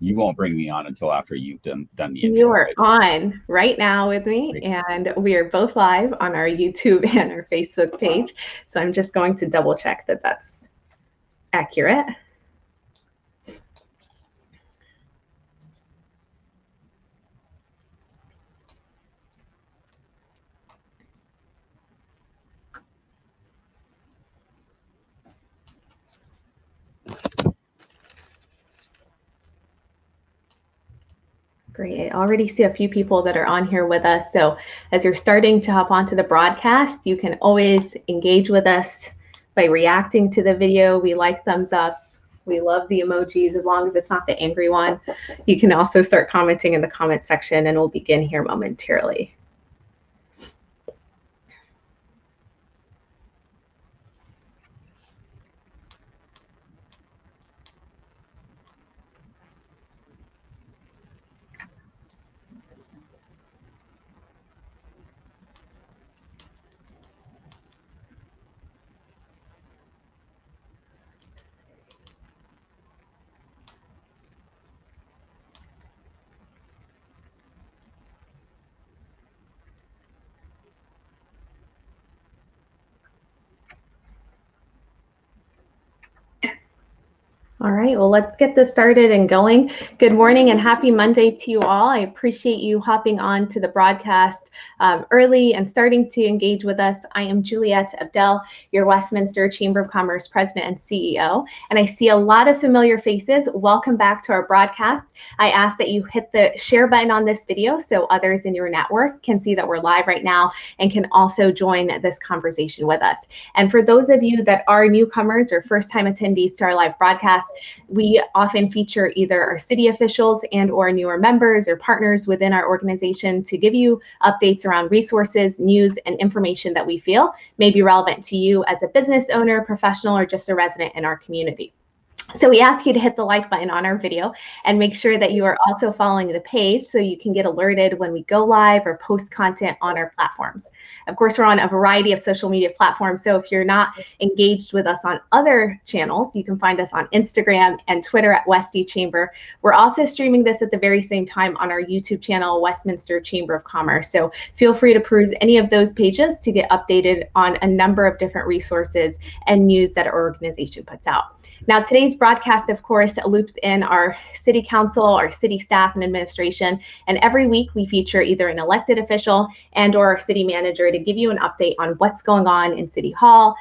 You won't bring me on until after you've done the intro. You are on right now with me, and we are both live on our YouTube and our Facebook page. So I'm just going to double check that that's accurate. Great. I already see a few people that are on here with us. So as you're starting to hop onto the broadcast, you can always engage with us by reacting to the video. We like thumbs up. We love the emojis as long as it's not the angry one. You can also start commenting in the comment section, and we'll begin here momentarily. All right, well, let's get this started and going. Good morning and happy Monday to you all. I appreciate you hopping on to the broadcast early and starting to engage with us. I am Juliette Abdel, your Westminster Chamber of Commerce President and CEO, and I see a lot of familiar faces. Welcome back to our broadcast. I ask that you hit the share button on this video so others in your network can see that we're live right now and can also join this conversation with us. And for those of you that are newcomers or first-time attendees to our live broadcast, we often feature either our city officials and or newer members or partners within our organization to give you updates around resources, news, and information that we feel may be relevant to you as a business owner, professional, or just a resident in our community. So we ask you to hit the like button on our video and make sure that you are also following the page so you can get alerted when we go live or post content on our platforms. Of course, we're on a variety of social media platforms, so if you're not engaged with us on other channels, you can find us on Instagram and Twitter at Westy Chamber. We're also streaming this at the very same time on our YouTube channel, Westminster Chamber of Commerce. So feel free to peruse any of those pages to get updated on a number of different resources and news that our organization puts out. Now, today's broadcast, of course, loops in our city council, our city staff and administration, and every week we feature either an elected official and or our city manager to give you an update on what's going on in City Hall,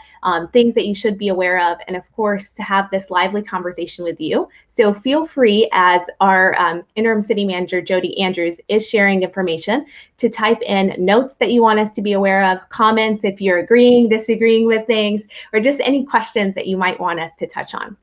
things that you should be aware of, and of course, to have this lively conversation with you. So feel free, as our interim city manager, Jody Andrews, is sharing information, to type in notes that you want us to be aware of, comments if you're agreeing, disagreeing with things, or just any questions that you might want us to touch on.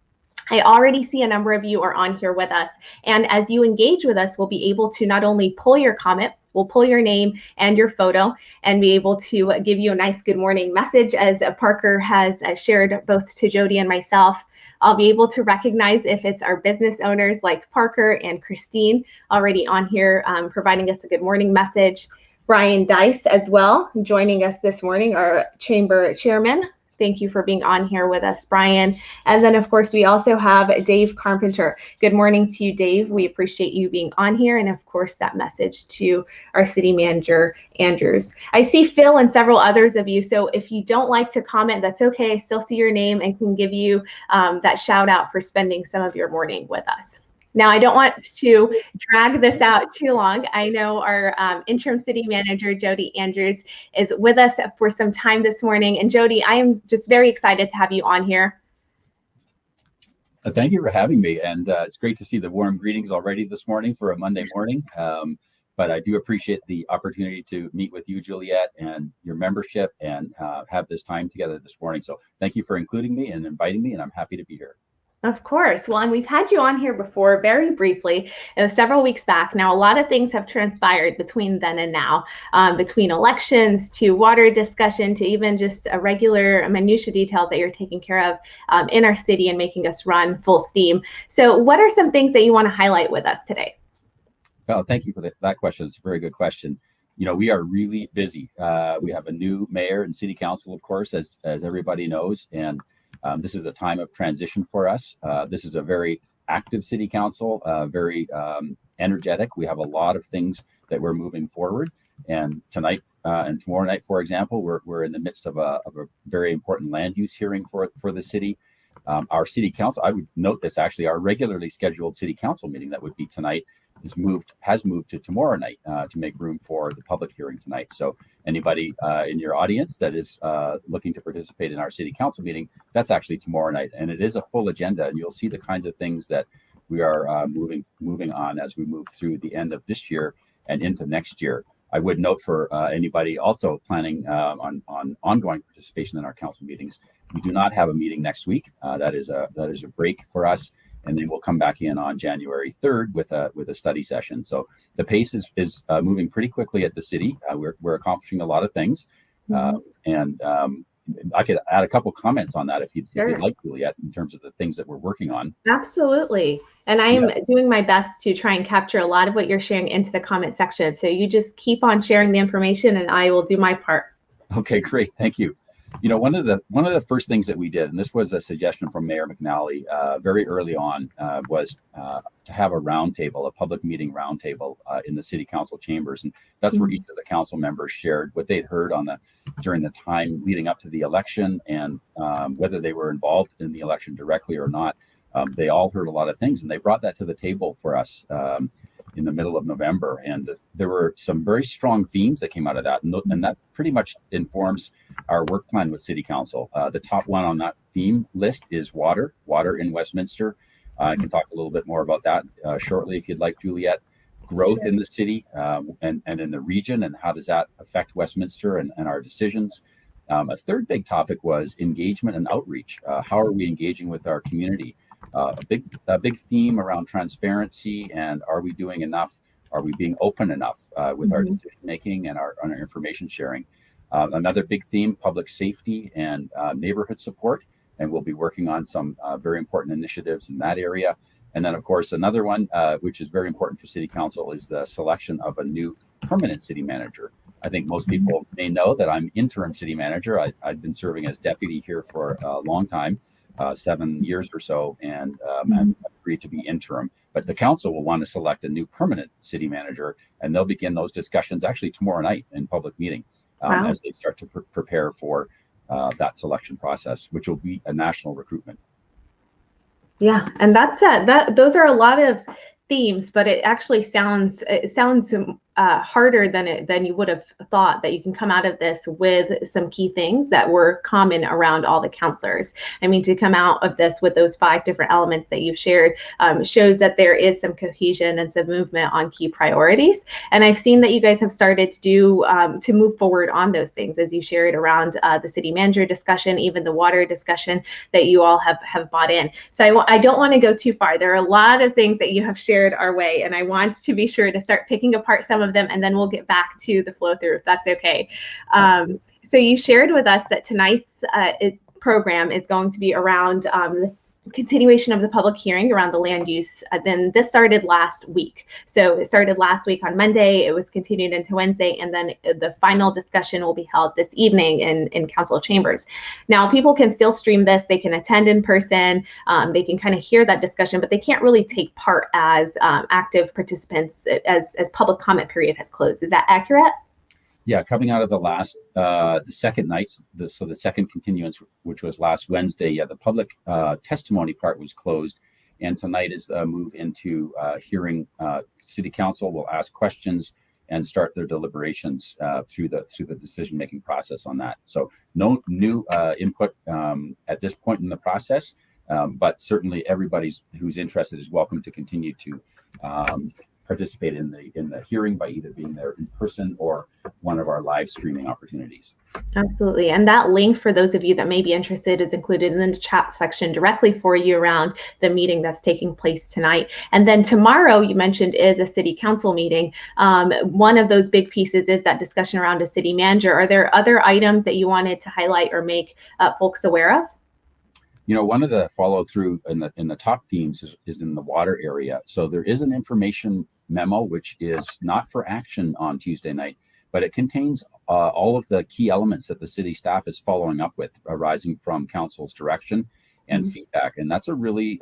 I already see a number of you are on here with us, and as you engage with us, we'll be able to not only pull your comment, we'll pull your name and your photo and be able to give you a nice good morning message, as Parker has shared both to Jody and myself. I'll be able to recognize if it's our business owners like Parker and Christine already on here providing us a good morning message. Brian Dice as well, joining us this morning, our chamber chairman. Thank you for being on here with us, Brian. And then, of course, we also have Dave Carpenter. Good morning to you, Dave. We appreciate you being on here. And, of course, that message to our city manager, Andrews. I see Phil and several others of you. So if you don't like to comment, that's okay. I still see your name and can give you that shout out for spending some of your morning with us. Now, I don't want to drag this out too long. I know our interim city manager, Jody Andrews, is with us for some time this morning. And Jody, I am just very excited to have you on here. Thank you for having me. And it's great to see the warm greetings already this morning for a Monday morning. But I do appreciate the opportunity to meet with you, Juliette, and your membership and have this time together this morning. So thank you for including me and inviting me, and I'm happy to be here. Of course. Well, and we've had you on here before very briefly. It was several weeks back. Now, a lot of things have transpired between then and now, between elections to water discussion to even just a regular minutiae details that you're taking care of in our city and making us run full steam. So what are some things that you want to highlight with us today? Well, thank you for that question. It's a very good question. You know, we are really busy. We have a new mayor and city council, of course, as everybody knows, and this is a time of transition for us. This is a very active city council, very energetic. We have a lot of things that we're moving forward. And tonight and tomorrow night, for example, we're in the midst of a very important land use hearing for the city. Our city council, I would note this actually, our regularly scheduled city council meeting that would be tonight has moved to tomorrow night to make room for the public hearing tonight. So anybody in your audience that is looking to participate in our city council meeting, that's actually tomorrow night, and it is a full agenda, and you'll see the kinds of things that we are moving on as we move through the end of this year and into next year. I would note for anybody also planning on ongoing participation in our council meetings, we do not have a meeting next week. That is a break for us, and then we'll come back in on January 3rd with a study session. So the pace is moving pretty quickly at the city. We're accomplishing a lot of things, and I could add a couple comments on that if you'd like, Juliet, in terms of the things that we're working on. Absolutely. And I'm doing my best to try and capture a lot of what you're sharing into the comment section. So you just keep on sharing the information and I will do my part. Okay, great. Thank you. You know, one of the first things that we did, and this was a suggestion from Mayor McNally very early on, was to have a roundtable, a public meeting roundtable in the city council chambers, and that's where each of the council members shared what they'd heard during the time leading up to the election, and whether they were involved in the election directly or not. They all heard a lot of things, and they brought that to the table for us in the middle of November, and there were some very strong themes that came out of that, and that pretty much informs our work plan with City Council. The top one on that theme list is water in Westminster. I can talk a little bit more about that shortly if you'd like, Juliet. Growth in the city and in the region, and how does that affect Westminster and our decisions. A third big topic was engagement and outreach. How are we engaging with our community? A big theme around transparency, and are we doing enough? Are we being open enough with our decision making and our information sharing? Another big theme, public safety and neighborhood support, and we'll be working on some very important initiatives in that area. And then, of course, another one which is very important for City Council is the selection of a new permanent city manager. I think most people may know that I'm interim city manager. I've been serving as deputy here for a long time. 7 years or so, and I'm agreed to be interim. But the council will want to select a new permanent city manager, and they'll begin those discussions actually tomorrow night in public meeting as they start to prepare for that selection process, which will be a national recruitment. Yeah, and those are a lot of themes, but it actually sounds harder than you would have thought, that you can come out of this with some key things that were common around all the counselors. I mean, to come out of this with those 5 different elements that you've shared shows that there is some cohesion and some movement on key priorities. And I've seen that you guys have started to move forward on those things, as you shared around the city manager discussion, even the water discussion that you all have bought in. So I don't want to go too far. There are a lot of things that you have shared our way, and I want to be sure to start picking apart some of them, and then we'll get back to the flow through, if that's okay. So you shared with us that tonight's program is going to be around the continuation of the public hearing around the land use. Then this started last week. So it started last week on Monday, it was continued into Wednesday, and then the final discussion will be held this evening in council chambers. Now, people can still stream this, they can attend in person, they can kind of hear that discussion, but they can't really take part as active participants as public comment period has closed. Is that accurate? Yeah, coming out of the second night, so the second continuance, which was last Wednesday, the public testimony part was closed, and tonight is a move into hearing. City Council will ask questions and start their deliberations through the decision-making process on that. So no new input at this point in the process, but certainly everybody who's interested is welcome to continue to participate in the hearing by either being there in person or one of our live streaming opportunities. Absolutely. And that link, for those of you that may be interested, is included in the chat section directly for you around the meeting that's taking place tonight. And then tomorrow, you mentioned, is a city council meeting. One of those big pieces is that discussion around a city manager. Are there other items that you wanted to highlight or make folks aware of? You know, one of the follow through in the top themes is in the water area. So there is an information memo, which is not for action on Tuesday night, but it contains all of the key elements that the city staff is following up with arising from council's direction. and feedback. And that's a really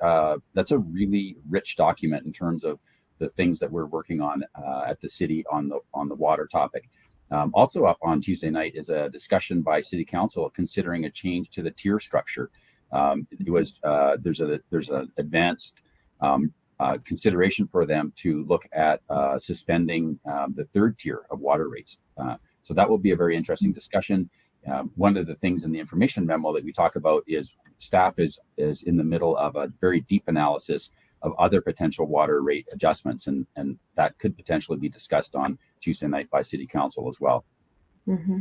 rich document in terms of the things that we're working on at the city on the water topic. Also up on Tuesday night is a discussion by City Council considering a change to the tier structure. There's an advanced consideration for them to look at suspending the third tier of water rates. So that will be a very interesting discussion. One of the things in the information memo that we talk about is staff is in the middle of a very deep analysis of other potential water rate adjustments, and that could potentially be discussed on Tuesday night by City Council as well. Mm-hmm.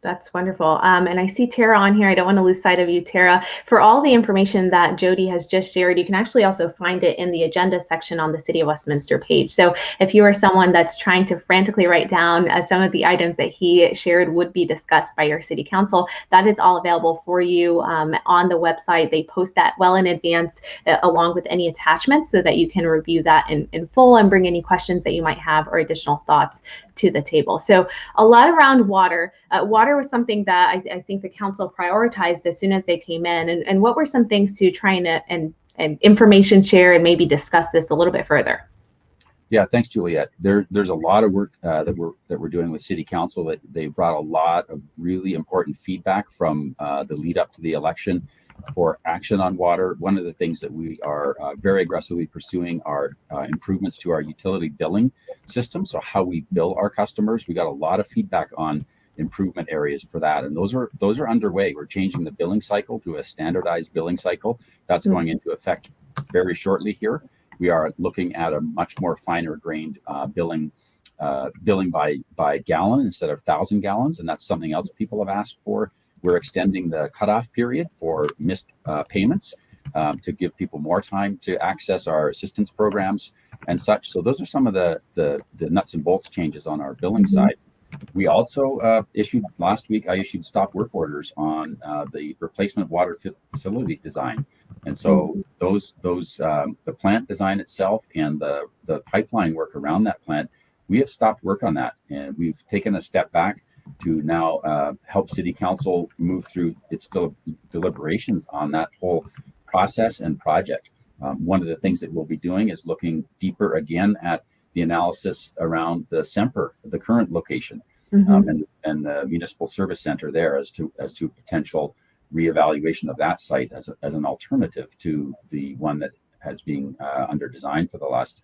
That's wonderful. And I see Tara on here. I don't want to lose sight of you, Tara. For all the information that Jody has just shared, you can actually also find it in the agenda section on the City of Westminster page. So if you are someone that's trying to frantically write down some of the items that he shared would be discussed by your City Council, that is all available for you on the website. They post that well in advance along with any attachments so that you can review that in full and bring any questions that you might have or additional thoughts to the table. So a lot around water. Water was something that I think the council prioritized as soon as they came in. And what were some things to try and information share and maybe discuss this a little bit further? Yeah, thanks, Juliet. There's a lot of work that we're doing with City Council. That they brought a lot of really important feedback from the lead up to the election for action on water. One of the things that we are very aggressively pursuing are improvements to our utility billing system. So how we bill our customers. We got a lot of feedback on improvement areas for that, and those are underway. We're changing the billing cycle to a standardized billing cycle that's going into effect very shortly here. We are looking at a much more finer grained billing by gallon instead of 1,000 gallons, and that's something else people have asked for. We're extending the cutoff period for missed payments to give people more time to access our assistance programs and such. So those are some of the nuts and bolts changes on our billing side. We also issued last week. I issued stop work orders on the replacement water facility design, and so those the plant design itself and the pipeline work around that plant, we have stopped work on that, and we've taken a step back to now help City Council move through its deliberations on that whole process and project. One of the things that we'll be doing is looking deeper again at the analysis around the Semper, the current location, and the municipal service center there as to potential reevaluation of that site as an alternative to the one that has been under design for the last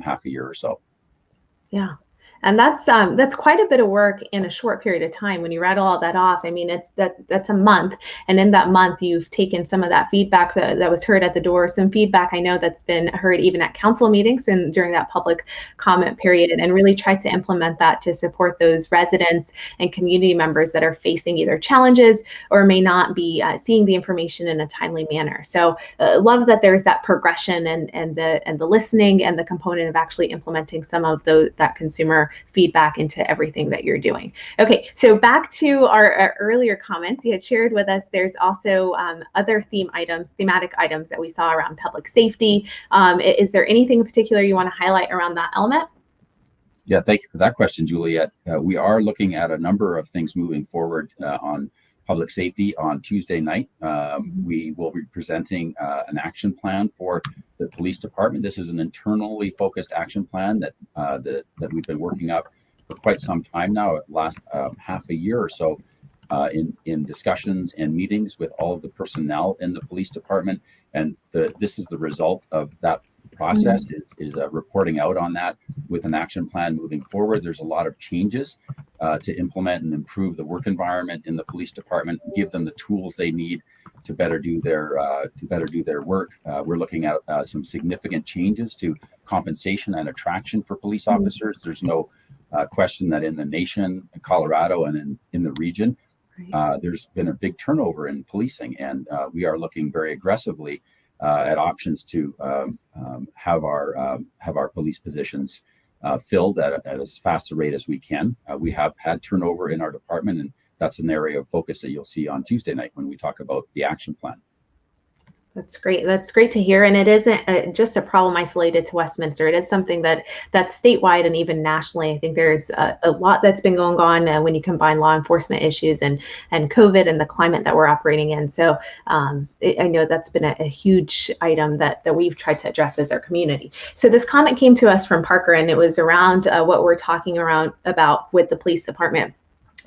half a year or so. Yeah. And that's quite a bit of work in a short period of time. When you rattle all that off, I mean, that's a month. And in that month, you've taken some of that feedback that was heard at the door, some feedback I know that's been heard even at council meetings and during that public comment period, and really tried to implement that to support those residents and community members that are facing either challenges or may not be seeing the information in a timely manner. So love that there's that progression and the listening and the component of actually implementing some of that consumer feedback into everything that you're doing. Okay, so back to our earlier comments. You had shared with us there's also other thematic items that we saw around public safety. Is there anything in particular you want to highlight around that element? Yeah, thank you for that question, Juliet. We are looking at a number of things moving forward on public safety. On Tuesday night, we will be presenting an action plan for the police department. This is an internally focused action plan that we've been working up for quite some time now, at last half a year or so, in discussions and meetings with all of the personnel in the police department. And this is the result of that process, is reporting out on that with an action plan moving forward. There's a lot of changes to implement and improve the work environment in the police department, give them the tools they need to better do their work. We're looking at some significant changes to compensation and attraction for police officers. There's no question that in the nation, in Colorado, and in the region, there's been a big turnover in policing, and we are looking very aggressively at options to have our police positions filled at as fast a rate as we can. We have had turnover in our department, and that's an area of focus that you'll see on Tuesday night when we talk about the action plan. That's great. That's great to hear. And it isn't just a problem isolated to Westminster. It is something that's statewide and even nationally. I think there's a lot that's been going on when you combine law enforcement issues and COVID and the climate that we're operating in. So I know that's been a huge item that we've tried to address as our community. So this comment came to us from Parker, and it was around what we're talking about with the police department,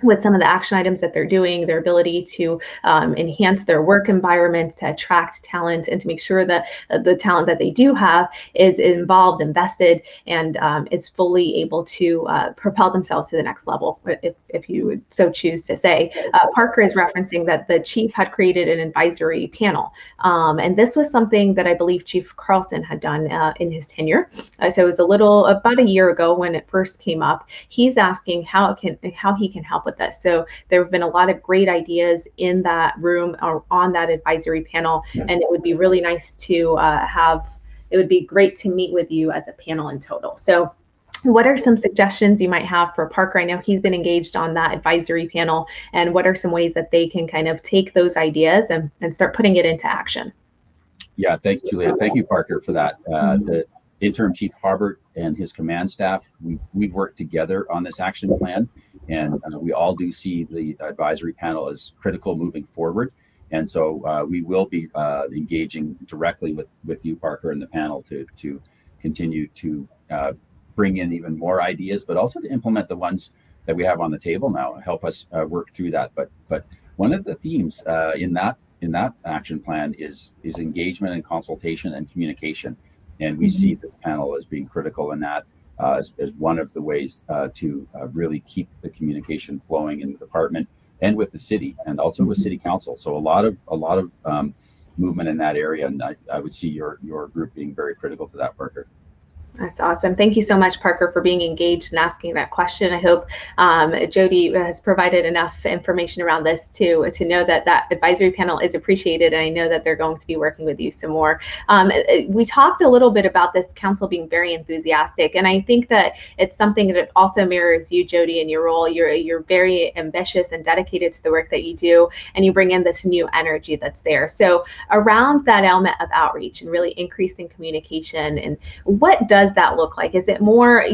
with some of the action items that they're doing, their ability to enhance their work environment, to attract talent, and to make sure that the talent that they do have is involved, invested, and is fully able to propel themselves to the next level, if you would so choose to say. Parker is referencing that the chief had created an advisory panel. And this was something that I believe Chief Carlson had done in his tenure. So it was about a year ago when it first came up. He's asking how he can help with this. So there have been a lot of great ideas in that room or on that advisory panel, and it would be really nice to it would be great to meet with you as a panel in total. So what are some suggestions you might have for Parker? I know he's been engaged on that advisory panel, and what are some ways that they can kind of take those ideas and start putting it into action? Yeah, thanks, Julia. Thank you, Parker, for that. The interim Chief Harbert and his command staff, we've worked together on this action plan, and we all do see the advisory panel as critical moving forward. And so we will be engaging directly with you, Parker, and the panel to continue to bring in even more ideas, but also to implement the ones that we have on the table now, help us work through that. But one of the themes in that action plan is engagement and consultation and communication. And we see this panel as being critical in that as one of the ways to really keep the communication flowing in the department and with the city, and also with city council. So a lot of movement in that area, and I would see your group being very critical to that, Parker. That's awesome. Thank you so much, Parker, for being engaged and asking that question. I hope Jody has provided enough information around this to know that advisory panel is appreciated, and I know that they're going to be working with you some more. We talked a little bit about this council being very enthusiastic, and I think that it's something that also mirrors you, Jody, in your role. You're very ambitious and dedicated to the work that you do, and you bring in this new energy that's there. So around that element of outreach and really increasing communication, and what does that look like? Is it more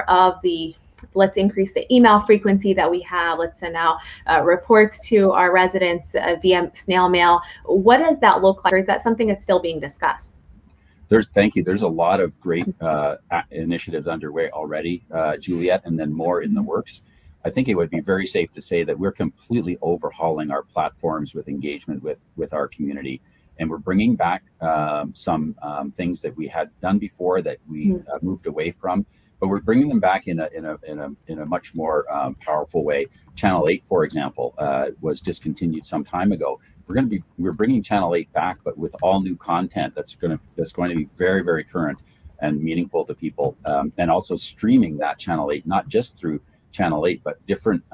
of the let's increase the email frequency that we have, let's send out reports to our residents via snail mail? What does that look like, or is that something that's still being discussed? Thank you. There's a lot of great initiatives underway already, Juliet, and then more in the works. I think it would be very safe to say that we're completely overhauling our platforms with engagement with our community. And we're bringing back some things that we had done before that we moved away from, but we're bringing them back in a much more powerful way. Channel 8, for example, was discontinued some time ago. We're bringing Channel 8 back, but with all new content that's going to be very, very current and meaningful to people, and also streaming that Channel 8, not just through Channel 8, but different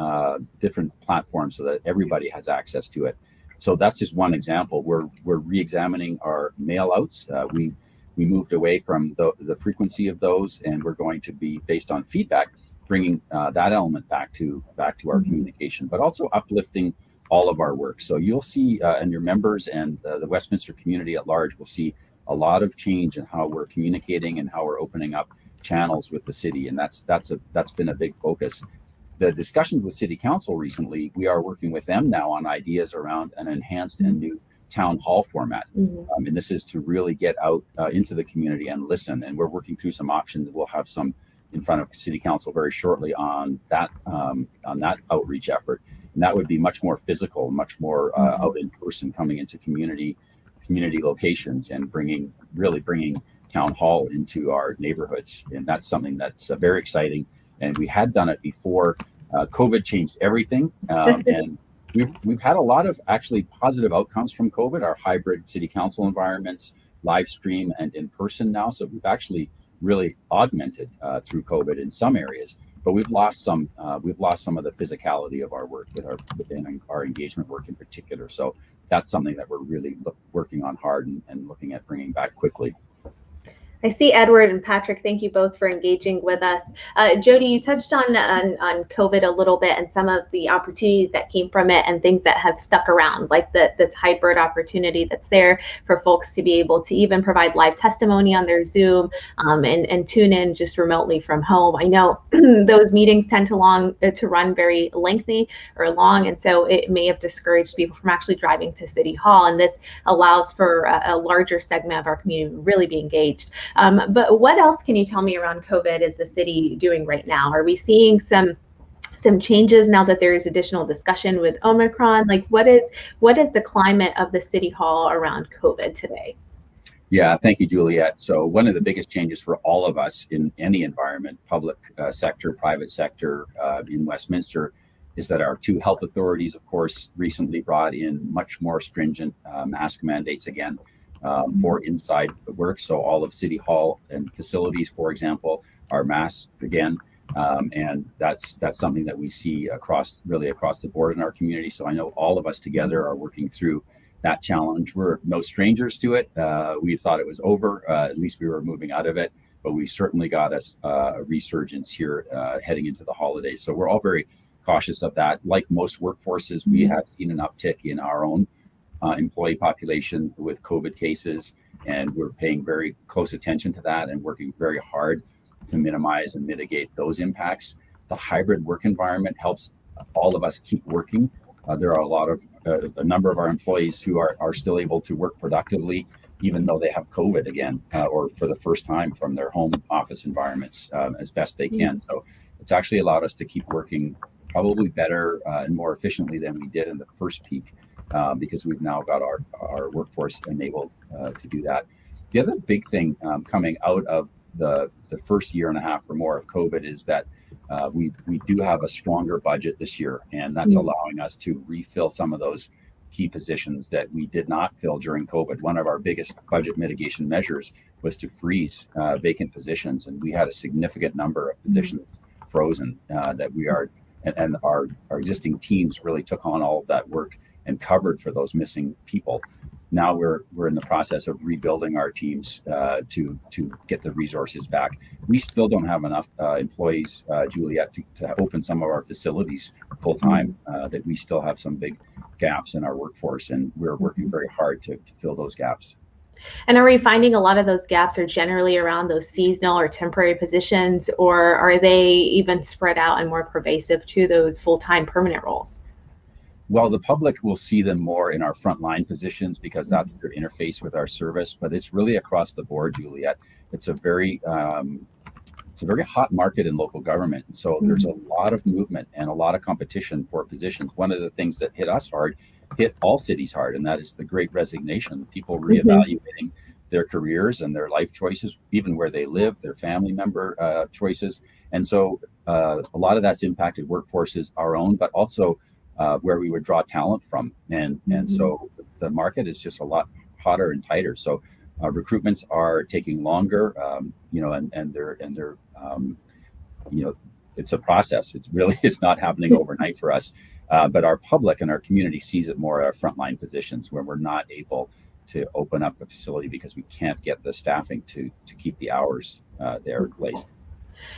platforms so that everybody has access to it. So that's just one example. We're re-examining our mail outs. We moved away from the frequency of those, and we're going to be, based on feedback, bringing that element back to our communication, but also uplifting all of our work. So you'll see, and your members and the Westminster community at large will see a lot of change in how we're communicating and how we're opening up channels with the city, and that's been a big focus. The discussions with City Council recently, we are working with them now on ideas around an enhanced and new town hall format. And this is to really get out into the community and listen. And we're working through some options. We'll have some in front of City Council very shortly on that outreach effort. And that would be much more physical, much more out in person, coming into community locations and bringing town hall into our neighborhoods. And that's something that's very exciting. And we had done it before. COVID changed everything, and we've had a lot of actually positive outcomes from COVID. Our hybrid city council environments, live stream and in person now. So we've actually really augmented through COVID in some areas, but we've lost some of the physicality of our work within our engagement work in particular. So that's something that we're really working on hard and looking at bringing back quickly. I see Edward and Patrick. Thank you both for engaging with us. Jody, you touched on COVID a little bit and some of the opportunities that came from it and things that have stuck around, like this hybrid opportunity that's there for folks to be able to even provide live testimony on their Zoom and tune in just remotely from home. I know those meetings tend to run very lengthy or long, and so it may have discouraged people from actually driving to City Hall. And this allows for a larger segment of our community to really be engaged. But what else can you tell me around COVID is the city doing right now? Are we seeing some changes now that there is additional discussion with Omicron? Like what is the climate of the City Hall around COVID today? Yeah, thank you, Juliet. So one of the biggest changes for all of us in any environment, public sector, private sector in Westminster, is that our two health authorities, of course, recently brought in much more stringent mask mandates again. For inside work. So all of City Hall and facilities, for example, are masked again. And that's something that we see across the board in our community. So I know all of us together are working through that challenge. We're no strangers to it. We thought it was over. At least we were moving out of it, but we certainly got us a resurgence here heading into the holidays. So we're all very cautious of that. Like most workforces, we have seen an uptick in our own employee population with COVID cases, and we're paying very close attention to that and working very hard to minimize and mitigate those impacts. The hybrid work environment helps all of us keep working. There are a number of our employees who are still able to work productively, even though they have COVID again, or for the first time from their home office environments as best they can. So it's actually allowed us to keep working probably better and more efficiently than we did in the first peak. Because we've now got our workforce enabled to do that. The other big thing coming out of the first year and a half or more of COVID is that we do have a stronger budget this year, and that's allowing us to refill some of those key positions that we did not fill during COVID. One of our biggest budget mitigation measures was to freeze vacant positions, and we had a significant number of positions frozen that we are, and our existing teams really took on all of that work and covered for those missing people. Now we're in the process of rebuilding our teams to get the resources back. We still don't have enough employees, Juliet, to open some of our facilities full time. That we still have some big gaps in our workforce, and we're working very hard to fill those gaps. And are we finding a lot of those gaps are generally around those seasonal or temporary positions, or are they even spread out and more pervasive to those full-time permanent roles? Well, the public will see them more in our frontline positions because that's their interface with our service, but it's really across the board, Juliet. It's a very hot market in local government. So there's a lot of movement and a lot of competition for positions. One of the things that hit us hard, hit all cities hard, and that is the Great Resignation. People reevaluating their careers and their life choices, even where they live, their family member choices. And so a lot of that's impacted workforces, our own, but also where we would draw talent from, and so the market is just a lot hotter and tighter. So recruitments are taking longer, and they're it's a process. It's not happening overnight for us, but our public and our community sees it more at our frontline positions where we're not able to open up a facility because we can't get the staffing to keep the hours there in place.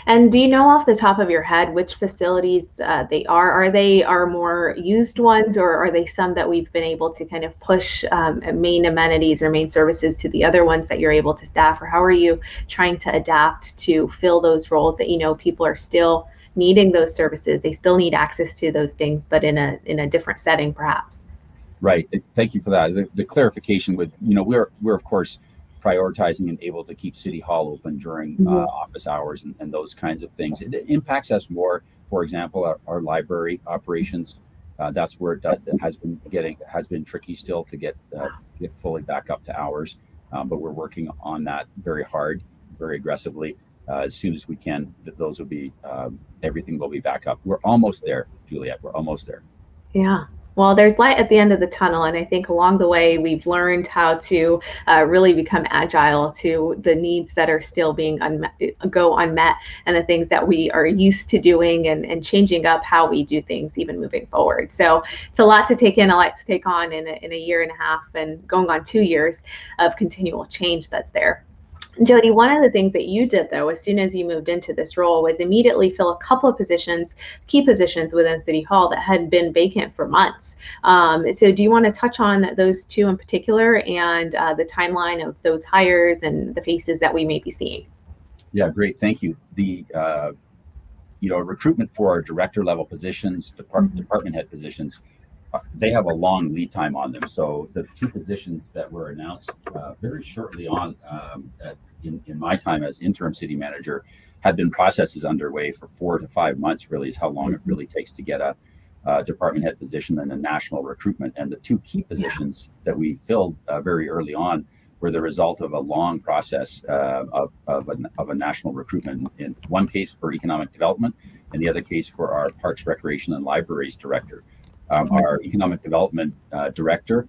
And do you know off the top of your head which facilities they are? Are they our more used ones, or are they some that we've been able to kind of push main amenities or main services to the other ones that you're able to staff? Or how are you trying to adapt to fill those roles that people are still needing those services? They still need access to those things, but in a different setting, perhaps. Right. Thank you for that. The clarification with we're of course prioritizing and able to keep City Hall open during office hours and those kinds of things. It impacts us more. For example, our library operations. That's where it has been tricky still to get fully back up to hours. But we're working on that very hard, very aggressively. As soon as we can, those will be everything will be back up. We're almost there, Juliet. We're almost there. Yeah. Well, there's light at the end of the tunnel, and I think along the way we've learned how to really become agile to the needs that are still being unmet, and the things that we are used to doing, and changing up how we do things even moving forward. So it's a lot to take in, a lot to take on in a year and a half, and going on 2 years of continual change that's there. Jody, one of the things that you did, though, as soon as you moved into this role, was immediately fill a couple of positions, key positions within City Hall that had been vacant for months. So do you want to touch on those two in particular and the timeline of those hires and the faces that we may be seeing? Yeah, great. Thank you. The recruitment for our director level positions, department head positions, they have a long lead time on them. So the two positions that were announced very shortly on in my time as interim city manager had been processes underway for 4 to 5 months, really is how long it really takes to get a department head position and a national recruitment. And the two key positions that we filled very early on were the result of a long process of a national recruitment, in one case for economic development and the other case for our Parks, Recreation and Libraries director. Our economic development director,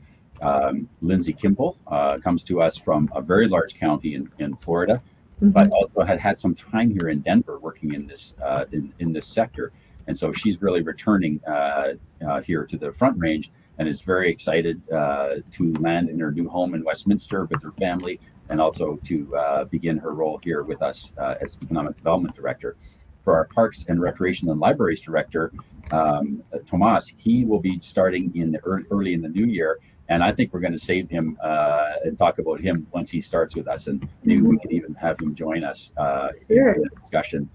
Lindsey Kimball, comes to us from a very large county in Florida, but also had some time here in Denver working in this sector. And so she's really returning here to the Front Range and is very excited to land in her new home in Westminster with her family, and also to begin her role here with us as economic development director. For our Parks and Recreation and Libraries director, Tomas, he will be starting early in the new year, and I think we're going to save him and talk about him once he starts with us, and maybe we can even have him join us in a discussion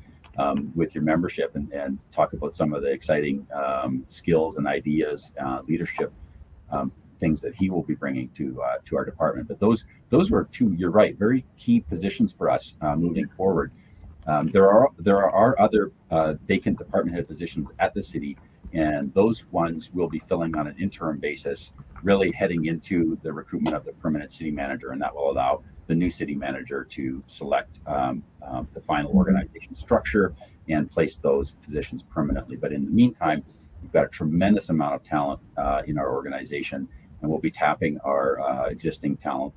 with your membership and talk about some of the exciting skills and ideas, leadership things that he will be bringing to our department. But those were two, you're right, very key positions for us moving forward. There are other vacant department head positions at the city, and those ones will be filling on an interim basis, really heading into the recruitment of the permanent city manager, and that will allow the new city manager to select the final organization structure and place those positions permanently. But in the meantime, we've got a tremendous amount of talent in our organization, and we'll be tapping our existing talent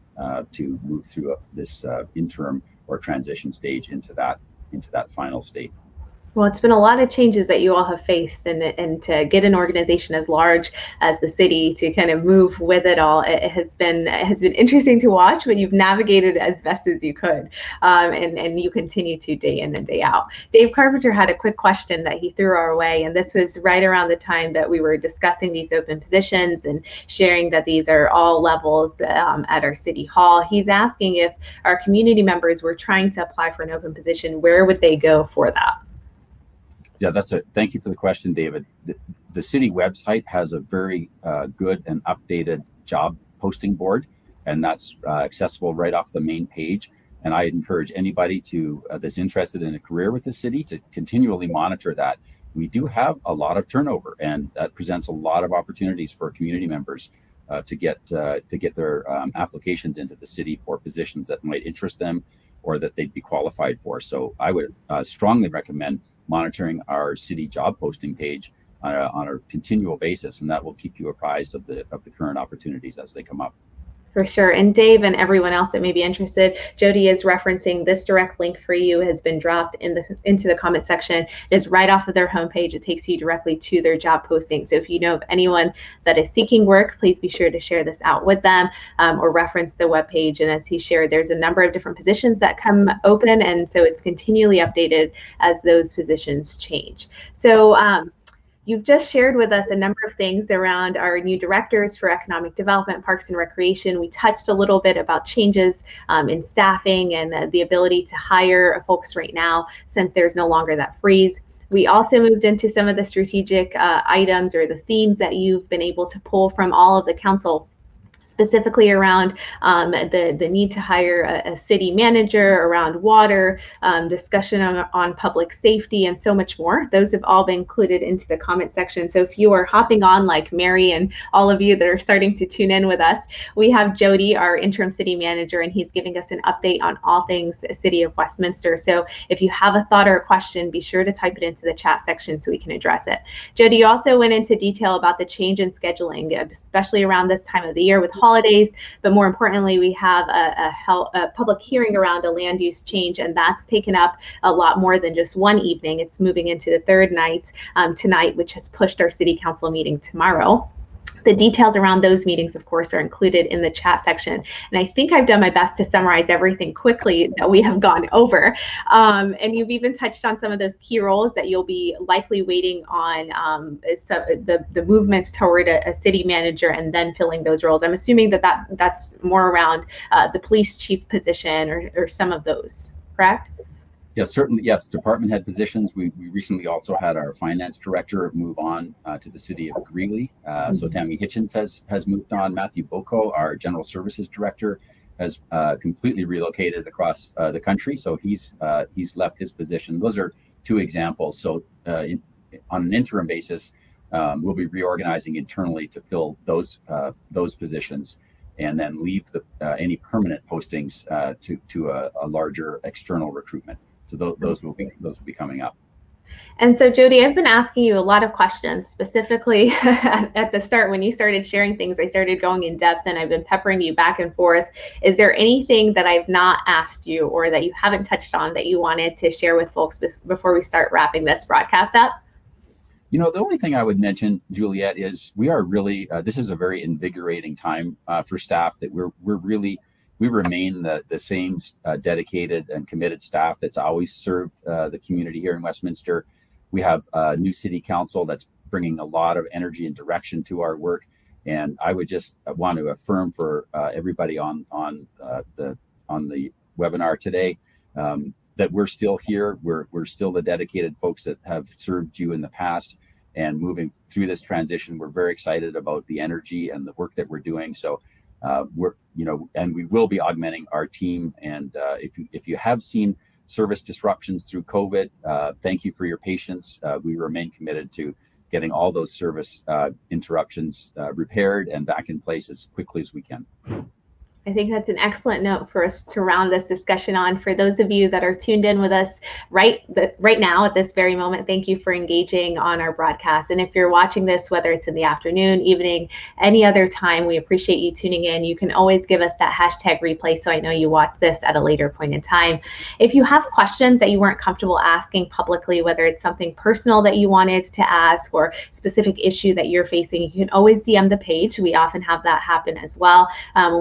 to move through this interim or transition stage into that final state. Well, it's been a lot of changes that you all have faced, and to get an organization as large as the city to kind of move with it all, it has been interesting to watch, but you've navigated as best as you could, and you continue to day in and day out. Dave Carpenter had a quick question that he threw our way, and this was right around the time that we were discussing these open positions and sharing that these are all levels at our city hall. He's asking if our community members were trying to apply for an open position, where would they go for that? Yeah, thank you for the question, David. The city website has a very good and updated job posting board, and that's accessible right off the main page. And I encourage anybody that's interested in a career with the city to continually monitor that. We do have a lot of turnover, and that presents a lot of opportunities for community members to get their applications into the city for positions that might interest them or that they'd be qualified for. So I would strongly recommend monitoring our city job posting page on a continual basis, and that will keep you apprised of the current opportunities as they come up. For sure. And Dave and everyone else that may be interested, Jody is referencing this direct link for you has been dropped into the comment section. It is right off of their homepage. It takes you directly to their job posting. So if you know of anyone that is seeking work, please be sure to share this out with them or reference the webpage. And as he shared, there's a number of different positions that come open, and so it's continually updated as those positions change. So you've just shared with us a number of things around our new directors for economic development, parks and recreation. We touched a little bit about changes in staffing and the ability to hire folks right now since there's no longer that freeze. We also moved into some of the strategic items or the themes that you've been able to pull from all of the council, specifically around the need to hire a city manager, around water, discussion on public safety, and so much more. Those have all been included into the comment section. So if you are hopping on like Mary and all of you that are starting to tune in with us, we have Jody, our interim city manager, and he's giving us an update on all things City of Westminster. So if you have a thought or a question, be sure to type it into the chat section so we can address it. Jody, you also went into detail about the change in scheduling, especially around this time of the year with holidays, but more importantly, we have a public hearing around a land use change, and that's taken up a lot more than just one evening. It's moving into the third night tonight, which has pushed our city council meeting tomorrow. The details around those meetings, of course, are included in the chat section. And I think I've done my best to summarize everything quickly that we have gone over. And you've even touched on some of those key roles that you'll be likely waiting on, so the movements toward a city manager and then filling those roles. I'm assuming that's more around the police chief position or some of those, correct? Yes, certainly. Yes, department head positions. We recently also had our finance director move on to the city of Greeley. So Tammy Hitchens has moved on. Matthew Boko, our general services director, has completely relocated across the country. So he's left his position. Those are two examples. So on an interim basis, we'll be reorganizing internally to fill those positions, and then leave any permanent postings to a larger external recruitment. So those will be coming up. And so, Jody, I've been asking you a lot of questions, specifically at the start when you started sharing things. I started going in depth, and I've been peppering you back and forth. Is there anything that I've not asked you or that you haven't touched on that you wanted to share with folks before we start wrapping this broadcast up? You know, the only thing I would mention, Juliet, is we are really, this is a very invigorating time for staff, that we remain the same dedicated and committed staff that's always served the community here in Westminster. We have a new city council that's bringing a lot of energy and direction to our work. And I would just want to affirm for everybody on the webinar today that we're still here. We're still the dedicated folks that have served you in the past. And moving through this transition, we're very excited about the energy and the work that we're doing. So and we will be augmenting our team. And if you have seen service disruptions through COVID, thank you for your patience. We remain committed to getting all those service interruptions repaired and back in place as quickly as we can. I think that's an excellent note for us to round this discussion on. For those of you that are tuned in with us right now at this very moment, thank you for engaging on our broadcast. And if you're watching this, whether it's in the afternoon, evening, any other time, we appreciate you tuning in. You can always give us that hashtag replay so I know you watched this at a later point in time. If you have questions that you weren't comfortable asking publicly, whether it's something personal that you wanted to ask or specific issue that you're facing, you can always DM the page. We often have that happen as well.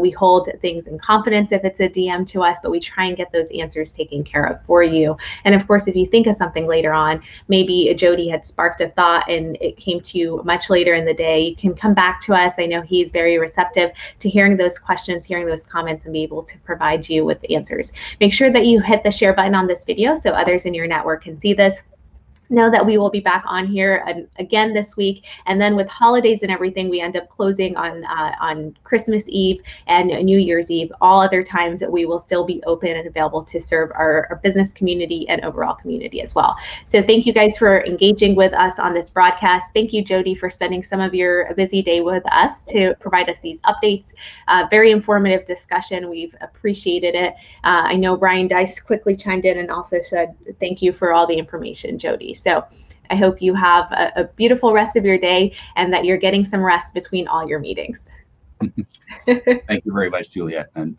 We hold things in confidence if it's a DM to us, but we try and get those answers taken care of for you. And of course, if you think of something later on, maybe Jody had sparked a thought and it came to you much later in the day, you can come back to us. I know he's very receptive to hearing those questions, hearing those comments, and be able to provide you with answers. Make sure that you hit the share button on this video so others in your network can see this. Know that we will be back on here again this week, and then with holidays and everything, we end up closing on Christmas Eve and New Year's Eve. All other times that we will still be open and available to serve our business community and overall community as well. So thank you guys for engaging with us on this broadcast. Thank you, Jody, for spending some of your busy day with us to provide us these updates. Very informative discussion. We've appreciated it. I know Brian Dice quickly chimed in and also said thank you for all the information, Jody. So I hope you have a beautiful rest of your day and that you're getting some rest between all your meetings. Thank you very much, Juliet. And